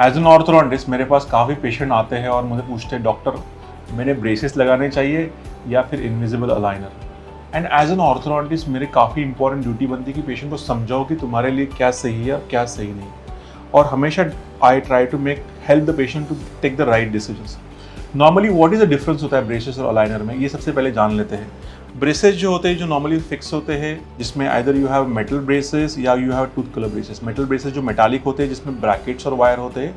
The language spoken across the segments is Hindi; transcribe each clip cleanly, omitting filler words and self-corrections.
एज एन ऑर्थोडोंटिस्ट मेरे पास काफ़ी पेशेंट आते हैं और मुझे पूछते हैं डॉक्टर मैंने ब्रेसेस लगाने चाहिए या फिर invisible aligner. And as an orthodontist मेरी काफ़ी इंपॉर्टेंट ड्यूटी बनती है कि पेशेंट को समझाओ कि तुम्हारे लिए क्या सही है और क्या सही नहीं। और हमेशा I try to make help the patient to take the right decisions. Normally what is the difference होता है ब्रेसेस और अलाइनर में, ये सबसे पहले जान लेते हैं। ब्रेसेस जो होते हैं जो नॉर्मली फिक्स होते हैं, जिसमें either you have metal braces या you have tooth colour braces. Metal braces जो मेटालिक होते हैं जिसमें ब्रैकेट्स और वायर होते हैं,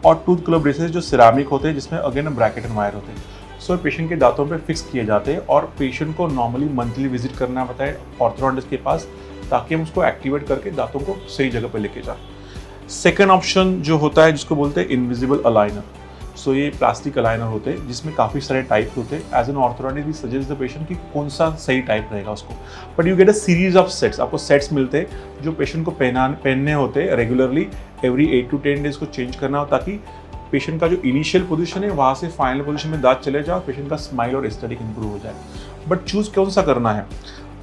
और टूथ कलर ब्रेसेस जो सिरामिक होते हैं जिसमें अगेन ब्रैकेट एंड वायर होते हैं। सो पेशेंट के दांतों पे फिक्स किए जाते हैं और पेशेंट को नॉर्मली मंथली विजिट करना पड़ता है ऑर्थोडोंटिस्ट के पास, ताकि हम उसको एक्टिवेट करके दांतों को सही जगह पे लेके जाए। सेकेंड ऑप्शन जो होता है जिसको बोलते हैं इनविजिबल अलाइनर। सो ये प्लास्टिक अलाइनर होते हैं जिसमें काफ़ी सारे टाइप होते हैं। As an orthodontist we suggest the patient कि कौन सा सही टाइप रहेगा उसको, but you get a series of sets. आपको सेट्स मिलते हैं जो पेशेंट को पहनने होते हैं रेगुलरली, एवरी 8 to 10 डेज को चेंज करना हो, ताकि पेशेंट का जो इनिशियल पोजीशन है वहाँ से फाइनल पोजीशन में दांत चले जाए, पेशेंट का स्माइल और एस्थेटिक इंप्रूव हो जाए। बट चूज़ कौन सा करना है?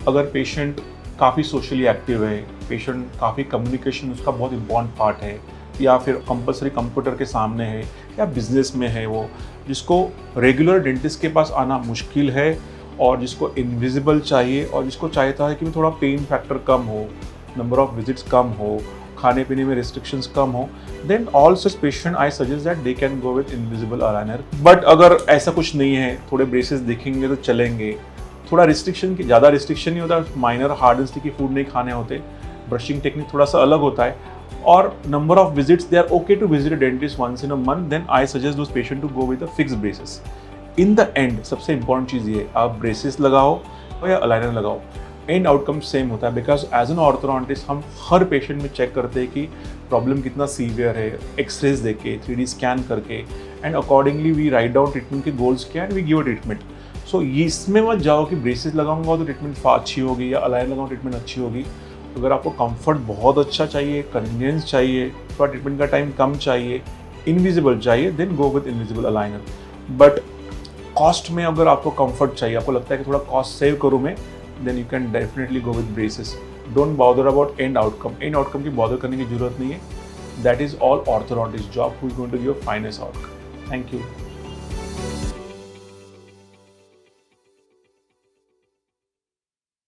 अगर पेशेंट काफ़ी सोशली एक्टिव है, पेशेंट काफ़ी कम्युनिकेशन उसका बहुत इंपॉर्टेंट पार्ट है, या फिर कंपलसरी कंप्यूटर के सामने है, या बिजनेस में है वो, जिसको रेगुलर डेंटिस्ट के पास आना मुश्किल है, और जिसको इनविजिबल चाहिए, और जिसको चाहता है कि थोड़ा पेन फैक्टर कम हो, नंबर ऑफ विजिट्स कम हो, खाने पीने में रिस्ट्रिक्शंस कम हो, then all such patient I suggest that they can go with invisible aligner. But अगर ऐसा कुछ नहीं है, थोड़े ब्रेसेस दिखेंगे तो चलेंगे, थोड़ा रिस्ट्रिक्शन की ज़्यादा रिस्ट्रिक्शन नहीं होता, minor hard and sticky food नहीं खाने होते, ब्रशिंग टेक्निक थोड़ा सा अलग होता है, और number of visits they are okay to visit a dentist once in a month, then I suggest those patient to go with a fixed braces. In the end सबसे इंपॉर्टेंट चीज़ ये, आप ब्रेसेस लगाओ या अलाइनर लगाओ, एंड आउटकम सेम होता है। बिकॉज एज एन ऑर्थोडोंटिस्ट हम हर पेशेंट में चेक करते हैं कि प्रॉब्लम कितना सीवियर है, एक्सरेज देके 3D स्कैन करके, and accordingly we write down treatment के गोल्स क्या and we give a treatment. So इसमें मत जाओ कि ब्रेसेस लगाऊंगा तो ट्रीटमेंट अच्छी होगी या अलाइनर लगाऊंगा ट्रीटमेंट अच्छी होगी। अगर आपको कंफर्ट बहुत अच्छा चाहिए, कन्वीनियंस चाहिए, थोड़ा ट्रीटमेंट का टाइम कम चाहिए, इनविजिबल चाहिए, then go with invisible aligner. But cost में अगर आपको कंफर्ट चाहिए, आपको लगता है कि थोड़ा कॉस्ट सेव करूँ मैं, then you can definitely go with braces. Don't bother about end outcome. End outcome की bother करने की जरूरत नहीं है. That is all orthodontist job who is going to give finest outcome. Thank you.